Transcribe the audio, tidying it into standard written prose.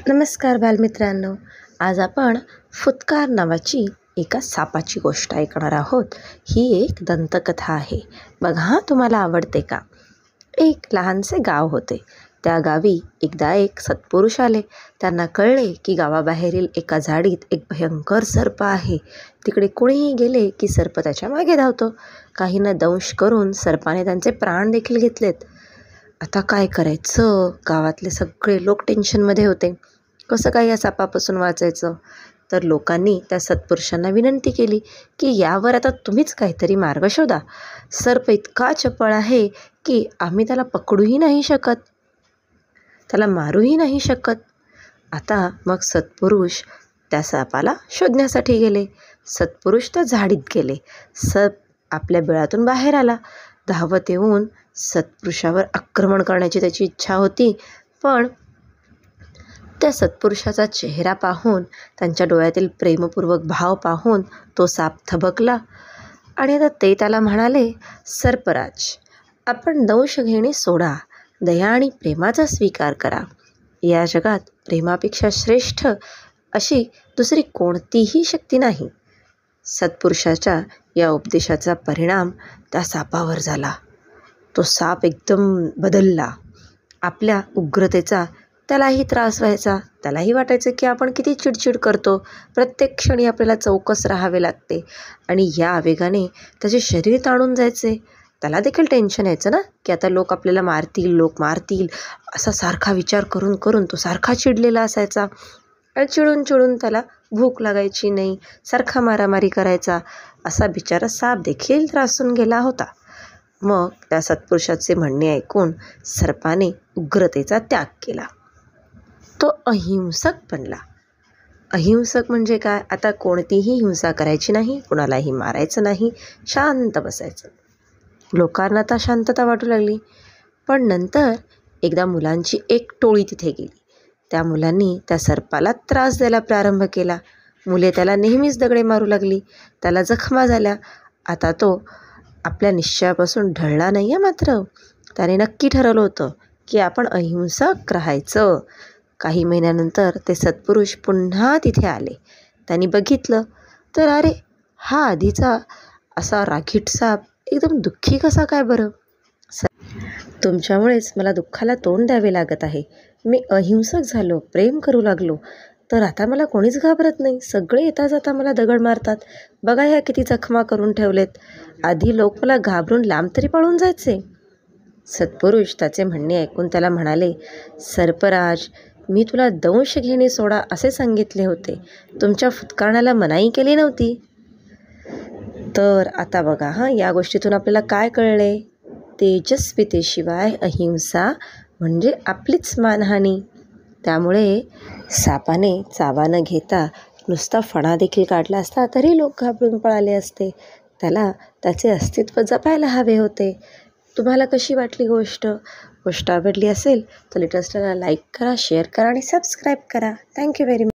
नमस्कार बालमित्रांनो. आज आपण फुत्कार नावाची एका सापाची गोष्ट ऐकणार आहोत. ही एक दंतकथा आहे. बघा हा, तुम्हाला आवडते का? एक लहानसे गाव होते. त्या गावी एकदा एक सत्पुरुष आले. त्यांना कळले की गावाबाहेरील एका झाडीत एक भयंकर सर्प आहे. तिकडे कोणीही गेले की सर्प त्याच्या मागे धावतो. काहींना दंश करून सर्पाने त्यांचे प्राण देखील घेतलेत. आता काय करायचं? गावातले सगळे लोक टेन्शनमध्ये होते. कसं काय या सापापासून वाचायचं? तर लोकांनी त्या सत्पुरुषांना विनंती केली की यावर आता तुम्हीच काहीतरी मार्ग शोधा. सर्प इतका चपळ आहे की आम्ही त्याला पकडूही नाही शकत, त्याला मारूही नाही शकत. आता मग सत्पुरुष त्या सापाला शोधण्यासाठी गेले. सत्पुरुष त्या झाडीत गेले. सर्प आपल्या बिळातून बाहेर आला. धावत येऊन सत्पुरुषावर आक्रमण करण्याची त्याची इच्छा होती, पण त्या सत्पुरुषाचा चेहरा पाहून, त्यांच्या डोळ्यातील प्रेमपूर्वक भाव पाहून तो साप थबकला. आणि आता ते त्याला म्हणाले, सर्पराज, आपण दंश घेणे सोडा, दया आणि प्रेमाचा स्वीकार करा. या जगात प्रेमापेक्षा श्रेष्ठ अशी दुसरी कोणतीही शक्ती नाही. सत्पुरुषाच्या या उपदेशाचा परिणाम त्या सापावर झाला. तो साप एकदम बदलला. आपल्या उग्रतेचा त्यालाही त्रास व्हायचा. त्यालाही वाटायचं की आपण किती चिडचिड करतो, प्रत्येक क्षणी आपल्याला चौकस राहावे लागते. आणि या आवेगाने त्याचे शरीर ताणून जायचे. त्याला देखील टेन्शन यायचं ना की आता लोक आपल्याला मारतील, लोक मारतील, असा सारखा विचार करून करून तो सारखा चिडलेला असायचा. आणि चिडून चिडून त्याला भूक लागायची नाही, सारखा मारामारी करायचा. असा बिचारा साप देखील त्रासून गेला होता. मग त्या सत्पुरुषाचे म्हणणे ऐकून सर्पाने उग्रतेचा त्याग केला. तो अहिंसक बनला. अहिंसक म्हणजे काय? आता कोणतीही हिंसा करायची नाही, कुणालाही मारायचं नाही, शांत बसायचं. लोकांना आता शांतता वाटू लागली. पण नंतर एकदा मुलांची एक टोळी तिथे गेली. त्या मुलांनी त्या सर्पाला त्रास द्यायला प्रारंभ केला. मुले त्याला नेहमीच दगडे मारू लागली. त्याला जखमा झाल्या. आता तो आपल्या निश्चयापासून ढळला नाही आहे. मात्र त्याने नक्की ठरवलं होतं की आपण अहिंसक राहायचं. काही महिन्यानंतर ते सत्पुरुष पुन्हा तिथे आले. त्यांनी बघितलं तर अरे, हा आधीचा असा रागीट साप एकदम दुःखी कसा काय बरं? तुमच्यामुळेच मला दुःखाला तोंड द्यावे लागत आहे. मी अहिंसक झालो, प्रेम करू लागलो, तर आता मला कोणीच घाबरत नाही. सगळे येता जाता मला दगड मारतात. बघा ह्या किती जखमा करून ठेवलेत. आधी लोक मला घाबरून लांब तरी पळून जायचे. सत्पुरुष त्याचे म्हणणे ऐकून त्याला म्हणाले, सर्पराज, मी तुला दंश घेणे सोडा असे सांगितले होते. तुमच्या फुत्कारण्याला मनाई केली नव्हती. तर आता बघा हा, या गोष्टीतून आपल्याला काय कळले? तेजस्वितेशिवाय अहिंसा म्हणजे आपलीच मानहानी. त्यामुळे सापाने चावा न घेता नुसता फणा देखील काढला असता तरी लोक घाबरून पळाले असते. त्याला त्याचे अस्तित्व जपायला हवे होते. तुम्हाला कशी वाटली गोष्ट? आवडली असेल तर लेटेस्टला लाईक करा, शेअर करा आणि सबस्क्राईब करा. Thank you very much.